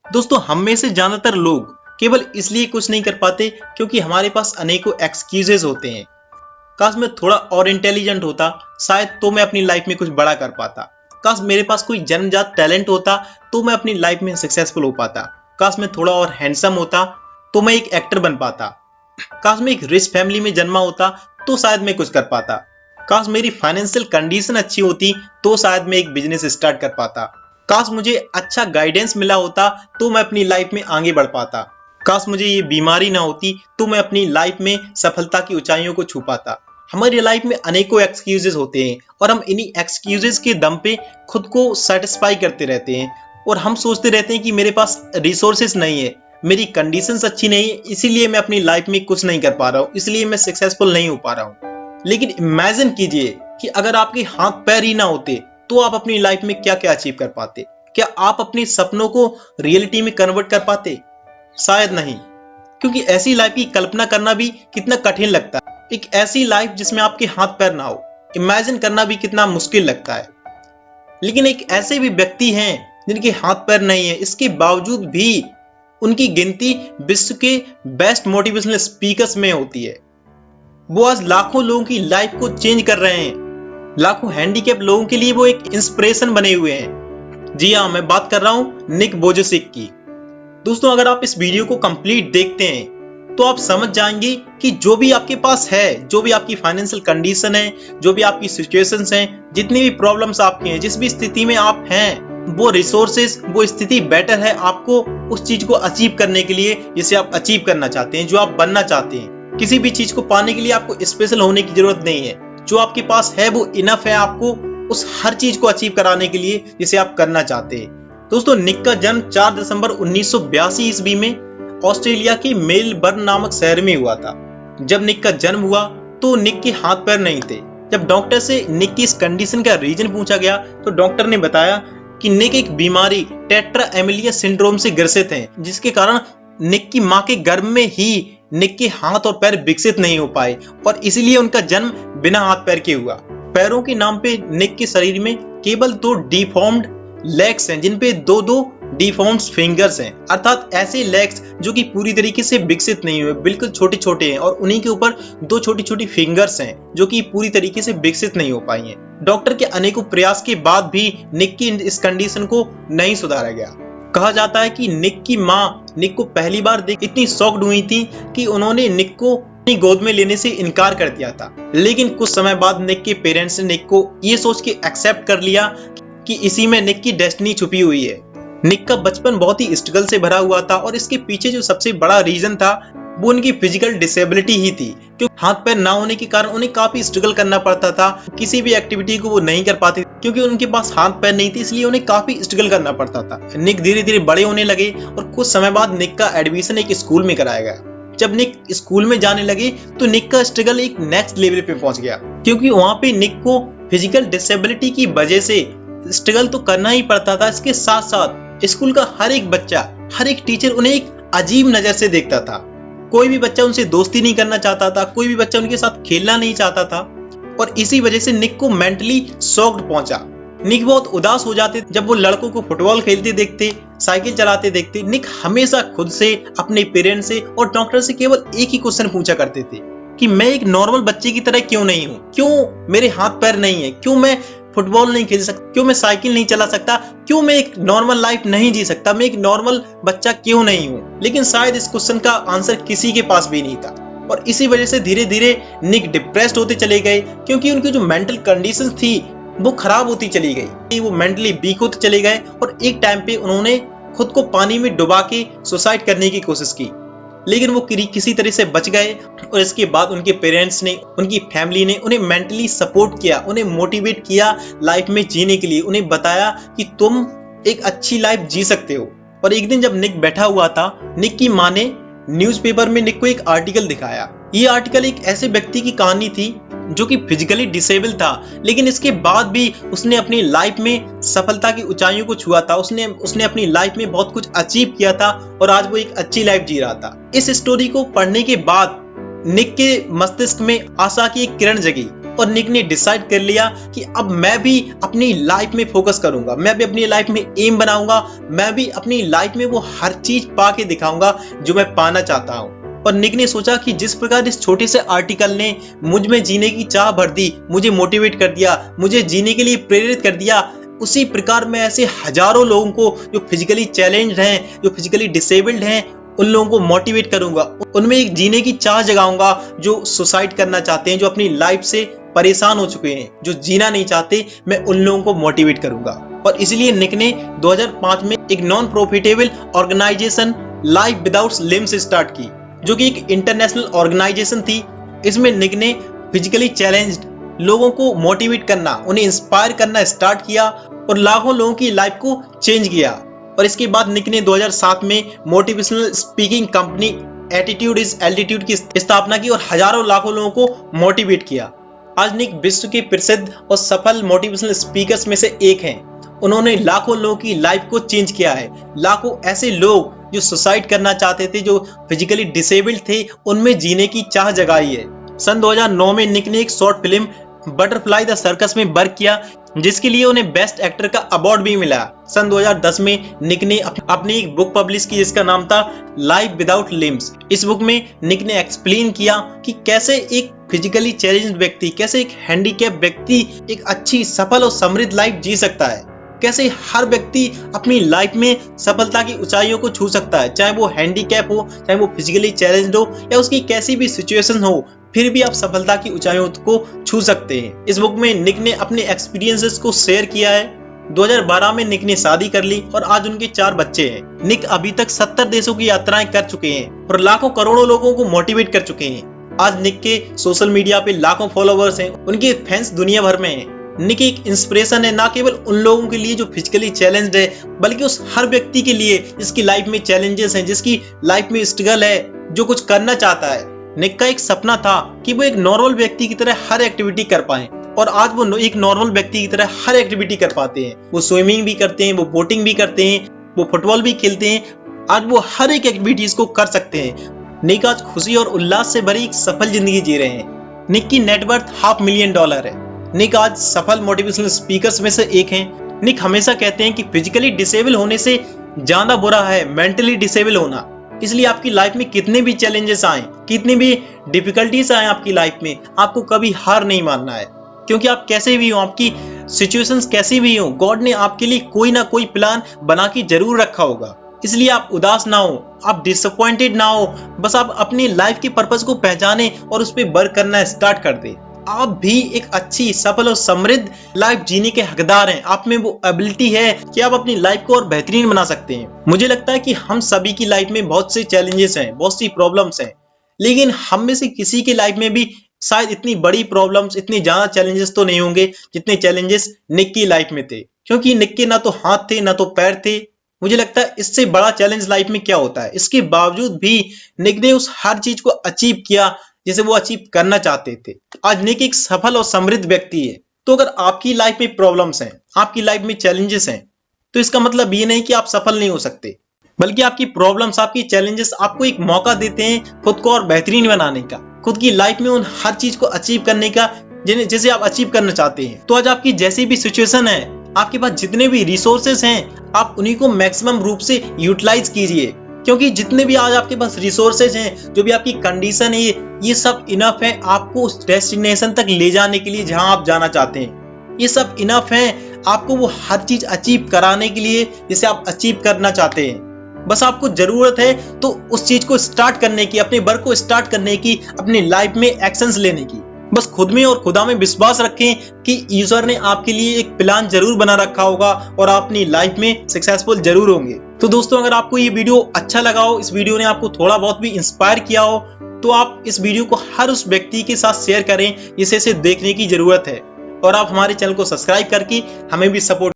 दोस्तों, हम में से ज्यादातर लोग केवल इसलिए कुछ नहीं कर पाते क्योंकि हमारे पास अनेकों एक्सक्यूजेज होते हैं। काश मैं थोड़ा और इंटेलिजेंट होता, शायद तो मैं अपनी लाइफ में कुछ बड़ा कर पाता। काश मेरे पास कोई जन्मजात टैलेंट होता तो मैं अपनी लाइफ में सक्सेसफुल हो पाता। काश मैं थोड़ा और हैंडसम होता तो मैं एक एक्टर बन पाता। काश मैं एक रिच फैमिली में जन्मा होता तो शायद मैं कुछ कर पाता। काश मेरी फाइनेंशियल कंडीशन अच्छी होती तो शायद मैं एक बिजनेस स्टार्ट कर पाता। काश मुझे अच्छा गाइडेंस मिला होता तो मैं अपनी लाइफ में आगे बढ़ पाता। काश मुझे ये बीमारी ना होती तो मैं अपनी लाइफ में सफलता की ऊंचाइयों को छू पाता। हमारी लाइफ में अनेकों एक्सक्यूजेस होते हैं और हम इन्हीं एक्सक्यूजेस के दम पे खुद को सेटिस्फाई करते रहते हैं और हम सोचते रहते हैं कि मेरे पास रिसोर्सेस नहीं है, मेरी कंडीशंस अच्छी नहीं है, इसीलिए मैं अपनी लाइफ में कुछ नहीं कर पा रहा हूँ, इसलिए मैं सक्सेसफुल नहीं हो पा रहा हूँ। लेकिन इमेजिन कीजिए कि अगर आपके हाथ पैर ही ना होते तो आप अपनी लाइफ में क्या क्या अचीव कर पाते। क्या आप अपने सपनों को रियलिटी में कन्वर्ट कर पाते? शायद नहीं, क्योंकि ऐसी लाइफ की कल्पना करना भी कितना कठिन लगता है। एक ऐसी लाइफ जिसमें आपके हाथ पैर ना हो, इमेजिन करना भी कितना मुश्किल लगता है। लेकिन एक ऐसे भी व्यक्ति हैं जिनके हाथ पैर नहीं है, इसके बावजूद भी उनकी गिनती विश्व के बेस्ट मोटिवेशनल स्पीकर्स में होती है। वो आज लाखों लोगों की लाइफ को चेंज कर रहे हैं। लाखों हैंडीकैप लोगों के लिए वो एक इंस्पिरेशन बने हुए हैं। जी हाँ, मैं बात कर रहा हूं निक वोजेसिक की। दोस्तों, अगर आप इस वीडियो को कंप्लीट देखते हैं तो आप समझ जाएंगे कि जो भी आपके पास है, जो भी आपकी फाइनेंशियल कंडीशन है, जो भी आपकी सिचुएशंस हैं, जितनी भी प्रॉब्लम्स आपकी हैं, जिस भी स्थिति में आप हैं, वो रिसोर्सेज, वो स्थिति बेटर है आपको उस चीज को अचीव करने के लिए जिसे आप अचीव करना चाहते हैं, जो आप बनना चाहते हैं। किसी भी चीज को पाने के लिए आपको स्पेशल होने की जरूरत नहीं है। जो आपके पास है वो इनफ है आपको उस हर चीज को अचीव कराने के लिए जिसे आप करना चाहते हैं। दोस्तों, निक का जन्म 4 दिसंबर 1982 ईस्वी में ऑस्ट्रेलिया के मेलबर्न नामक शहर में हुआ था। जब निक का जन्म हुआ तो निक के हाथ पैर नहीं थे। जब डॉक्टर से निक की इस कंडीशन का रीजन पूछा गया तो डॉक्टर ने बताया कि निक एक बीमारी टेट्रा एमिलिया सिंड्रोम से ग्रसित हैं, जिसके कारण निक की मां के गर्भ में ही निक के हाथ और पैर विकसित नहीं हो पाए और इसीलिए उनका जन्म बिना हाथ पैर के हुआ। पैरों के नाम पे निक के शरीर में केवल 2 डिफॉर्म्ड लेग्स हैं, जिन पे 2-2 डिफॉर्म्ड फिंगर्स हैं, अर्थात ऐसे लेग्स जो कि पूरी तरीके से विकसित नहीं हुए, बिल्कुल छोटे छोटे हैं और उन्हीं के ऊपर 2 छोटी छोटी फिंगर्स हैं जो कि पूरी तरीके से विकसित नहीं हो पाई हैं। डॉक्टर के अनेकों प्रयास के बाद भी निक की इस कंडीशन को नहीं सुधारा गया। कहा जाता है कि निक की मां निक को पहली बार देख इतनी शॉक्ड हुई थी कि उन्होंने निक को अपनी गोद में लेने से इनकार कर दिया था। लेकिन कुछ समय बाद निक के पेरेंट्स ने निक को ये सोच के एक्सेप्ट कर लिया कि इसी में निक की डेस्टिनी छुपी हुई है। निक का बचपन बहुत ही स्ट्रगल से भरा हुआ था और इसके पीछे जो सबसे बड़ा रीजन था वो उनकी फिजिकल डिसेबिलिटी ही थी। क्योंकि हाथ पैर ना होने के कारण उन्हें काफी स्ट्रगल करना पड़ता था। किसी भी एक्टिविटी को वो नहीं कर पाते क्योंकि उनके पास हाथ पैर नहीं थे, इसलिए उन्हें काफी स्ट्रगल करना पड़ता था। निक धीरे धीरे बड़े होने लगे और कुछ समय बाद निक का एडमिशन एक स्कूल में कराया गया। जब निक स्कूल में जाने लगे तो निक का स्ट्रगल एक नेक्स्ट लेवल पे पहुंच गया, क्योंकि वहां पे निक को फिजिकल डिसेबिलिटी की वजह से स्ट्रगल तो करना ही पड़ता था। इसके साथ साथ स्कूल का हर एक बच्चा, हर एक टीचर उन्हें एक अजीब नजर से देखता था। कोई भी बच्चा उनसे दोस्ती नहीं करना चाहता था, कोई भी बच्चा उनके साथ खेलना नहीं चाहता था और इसी वजह से निक को मेंटली शॉक्ड पहुंचा। निक बहुत उदास हो जाते जब वो लड़कों को फुटबॉल खेलते देखते, साइकिल चलाते देखते। निक हमेशा खुद से, अपने पेरेंट्स से और डॉक्टर से केवल एक ही क्वेश्चन पूछा करते थे कि मैं एक नॉर्मल बच्चे की तरह क्यों नहीं हूँ, क्यों मेरे हाथ पैर नहीं है, क्यों मैं फुटबॉल नहीं खेल सकता, क्यों मैं साइकिल नहीं चला सकता, क्यों मैं एक नॉर्मल लाइफ नहीं जी सकता, मैं एक नॉर्मल बच्चा क्यों नहीं हूँ। लेकिन शायद इस क्वेश्चन का आंसर किसी के पास भी नहीं था और इसी वजह से धीरे धीरे निक डिप्रेस्ड होते चले गए, क्योंकि उनकी जो मेंटल कंडीशन थी वो खराब होती चली गई। वो मेंटली वीक होते चले गए और एक टाइम पे उन्होंने खुद को पानी में डुबा के सुसाइड करने की कोशिश की, लेकिन वो किसी तरह से बच गए। और इसके बाद उनके पेरेंट्स ने, उनकी फैमिली ने उन्हें मेंटली सपोर्ट किया, उन्हें मोटिवेट किया लाइफ में जीने के लिए, उन्हें बताया कि तुम एक अच्छी लाइफ जी सकते हो। और एक दिन जब निक बैठा हुआ था, निक की माँ ने न्यूज़पेपर में निक को एक आर्टिकल दिखाया। ये आर्टिकल एक ऐसे व्यक्ति की कहानी थी जो कि फिजिकली डिसेबल था, लेकिन इसके बाद भी उसने अपनी लाइफ में सफलता की ऊंचाइयों को छुआ था। उसने अपनी लाइफ में बहुत कुछ अचीव किया था और आज वो एक अच्छी लाइफ जी रहा था। इस स्टोरी को पढ़ने के बाद निक के मस्तिष्क में आशा की एक किरण जगी और निक ने डिसाइड कर लिया कि अब मैं भी अपनी लाइफ में फोकस करूंगा, मैं भी अपनी लाइफ में एम बनाऊंगा, मैं भी अपनी लाइफ में वो हर चीज पा के दिखाऊंगा जो मैं पाना चाहता हूं। और निक ने सोचा कि जिस प्रकार इस छोटे से आर्टिकल ने मुझ में जीने की चाह भर दी, मुझे मोटिवेट कर दिया, मुझे जीने के लिए प्रेरित कर दिया, उसी प्रकार मैं ऐसे हजारों लोगों को जो फिजिकली चैलेंज्ड हैं, जो फिजिकली डिसेबल्ड हैं, उन लोगों को मोटिवेट करूंगा, उनमें एक जीने की चाह जगाऊंगा जो सुसाइड करना चाहते हैं, जो अपनी लाइफ से परेशान हो चुके हैं, जो जीना नहीं चाहते, मैं उन लोगों को मोटिवेट करूंगा। और इसलिए निक ने 2005 में एक non profitable organisation life without limbs start की, जो कि एक इंटरनेशनल ऑर्गेनाइजेशन थी। इसमें निक ने फिजिकली चैलेंज्ड लोगों को मोटिवेट करना, उन्हें इंस्पायर करना स्टार्ट किया और लाखों लोगों की लाइफ को चेंज किया। और इसके बाद निक ने 2007 में motivational speaking company attitude is altitude की स्थापना की और हजारों लाखों लोगों को मोटिवेट किया। आज निक विश्व के प्रसिद्ध और सफल मोटिवेशनल स्पीकर्स में से एक हैं। उन्होंने लाखों लोगों की लाइफ को चेंज किया है। लाखों ऐसे लोग जो सुसाइड करना चाहते थे, जो फिजिकली डिसेबल्ड थे, उनमें जीने की चाह जगाई है। सन 2009 में निक ने एक short film butterfly the circus में वर्क किया, जिसके लिए उन्हें बेस्ट एक्टर का अवार्ड भी मिला। सन 2010 में निक ने अपनी एक बुक पब्लिश की जिसका नाम था लाइफ विदाउट लिम्स। इस बुक में निक ने एक्सप्लेन किया कि कैसे एक फिजिकली चैलेंज्ड व्यक्ति, कैसे एक हैंडीकैप व्यक्ति एक अच्छी, सफल और समृद्ध लाइफ जी सकता है, कैसे हर व्यक्ति अपनी लाइफ में सफलता की ऊंचाइयों को छू सकता है, चाहे वो हैंडीकैप हो, चाहे वो फिजिकली चैलेंज्ड हो या उसकी कैसी भी सिचुएशन हो, फिर भी आप सफलता की ऊंचाइयों को छू सकते हैं। इस बुक में निक ने अपने एक्सपीरियंसेस को शेयर किया है। 2012 में निक ने शादी कर ली और आज उनके 4 बच्चे हैं। निक अभी तक 70 देशों की यात्राएं कर चुके हैं और लाखों करोड़ों लोगों को मोटिवेट कर चुके हैं। आज निक के सोशल मीडिया पे लाखों फॉलोवर्स हैं, उनके फैंस दुनिया भर में हैं। निक एक इंस्पिरेशन है, ना केवल उन लोगों के लिए जो फिजिकली चैलेंज्ड है, बल्कि उस हर व्यक्ति के लिए जिसकी लाइफ में चैलेंजेस हैं, जिसकी लाइफ में स्ट्रगल है, जो कुछ करना चाहता है। निक का एक सपना था कि वो एक नॉर्मल व्यक्ति की तरह हर एक्टिविटी कर पाए और आज वो एक नॉर्मल व्यक्ति की तरह हर एक्टिविटी कर पाते हैं। वो स्विमिंग भी करते हैं, वो बोटिंग भी करते हैं, वो फुटबॉल भी खेलते हैं। आज वो हर एक एक्टिविटीज को कर सकते हैं। निक आज खुशी और उल्लास से भरी एक सफल जिंदगी जी रहे हैं। निक की नेटवर्थ $500,000 है। निक आज सफल मोटिवेशनल स्पीकर्स में से एक हैं। निक हमेशा कहते हैं कि फिजिकली डिसेबल होने से ज्यादा बुरा है मेंटली डिसेबल होना। इसलिए आपकी लाइफ में कितने भी चैलेंजेस आए, कितनी भी डिफिकल्टीज आए आपकी लाइफ में, आपको कभी हार नहीं मानना है। क्योंकि आप कैसे भी हो, आपकी सिचुएशंस कैसी भी हो, गॉड ने आपके लिए कोई ना कोई प्लान बना के जरूर रखा होगा। इसलिए आप उदास ना हो, आप डिसअपॉइंटेड ना हो, बस आप अपनी लाइफ के पर्पस को पहचाने और उस पर वर्क करना स्टार्ट कर दे। आप भी एक अच्छी, सफल और समृद्ध लाइफ जीने के हकदार हैं। आप में वो एबिलिटी है कि आप अपनी लाइफ को और बेहतरीन बना सकते हैं। मुझे लगता है कि हम सभी की लाइफ में बहुत से चैलेंजेस हैं, बहुत सी प्रॉब्लम्स हैं, लेकिन हम में से किसी की लाइफ में भी शायद इतनी बड़ी प्रॉब्लम्स, इतने ज्यादा चैलेंजेस तो नहीं होंगे जितने चैलेंजेस निक की लाइफ में थे। क्योंकि निक के ना तो हाथ थे, ना तो पैर थे। मुझे लगता है इससे बड़ा चैलेंज लाइफ में क्या होता है। इसके बावजूद भी निक ने उस हर चीज को अचीव किया जिसे वो अचीव करना चाहते थे। आज निक एक सफल और समृद्ध व्यक्ति है। तो अगर आपकी लाइफ में प्रॉब्लम्स हैं, आपकी लाइफ में चैलेंजेस हैं, तो इसका मतलब ये नहीं कि आप सफल नहीं हो सकते, बल्कि आपकी प्रॉब्लम्स, आपकी चैलेंजेस आपको एक मौका देते हैं खुद को और बेहतरीन बनाने का, खुद की लाइफ में उन हर चीज को अचीव करने का जिसे आप अचीव करना चाहते हैं। तो आज आपकी जैसी भी सिचुएशन है, आपके पास जितने भी रिसोर्सेस हैं, आप उन्हीं को मैक्सिमम रूप से यूटिलाइज कीजिए। क्योंकि जितने भी आज आपके पास रिसोर्सेज हैं, जो भी आपकी कंडीशन है, ये सब इनफ है आपको उस डेस्टिनेशन तक ले जाने के लिए जहां आप जाना चाहते हैं। ये सब इनफ है आपको वो हर चीज अचीव कराने के लिए जिसे आप अचीव करना चाहते हैं। बस आपको जरूरत है तो उस चीज को स्टार्ट करने की, अपने वर्क को स्टार्ट करने की, अपनी लाइफ में एक्शंस लेने की। बस खुद में और खुदा में विश्वास रखें कि ईश्वर ने आपके लिए एक प्लान जरूर बना रखा होगा और आप अपनी लाइफ में सक्सेसफुल जरूर होंगे। तो दोस्तों, अगर आपको ये वीडियो अच्छा लगा हो, इस वीडियो ने आपको थोड़ा बहुत भी इंस्पायर किया हो, तो आप इस वीडियो को हर उस व्यक्ति के साथ शेयर करें जिसे इसे देखने की जरूरत है। और आप हमारे चैनल को सब्सक्राइब करके हमें भी सपोर्ट